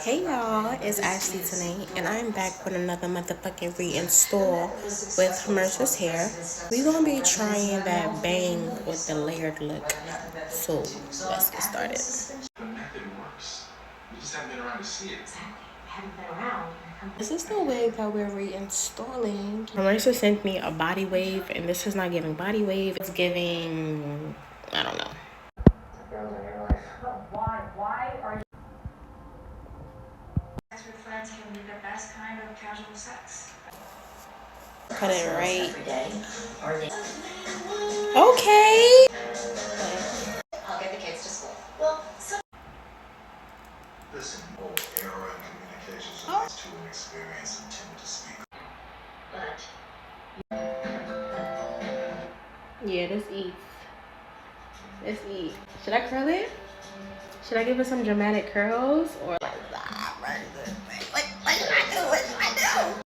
Hey y'all, it's Ashley tonight, and I'm back with another motherfucking reinstall with Mercer's hair. We gonna be trying that bang with the layered look. So let's get started. The method works. You just haven't been around to see it. Exactly. I haven't been around. This is the wave that we're reinstalling. Mercer sent me a body wave, and this is not giving body wave. It's giving, I don't know. Girls in your life. But why? Why are you? Sex with friends can be the best kind of casual sex. Put it right. Every day. Or they... Okay. I'll get the kids to school. Well, so... Listen, old error in communications leads to an experience and timid to speak. But... Yeah, this eats. This eats. Should I curl it? Should I give it some dramatic curls or like that?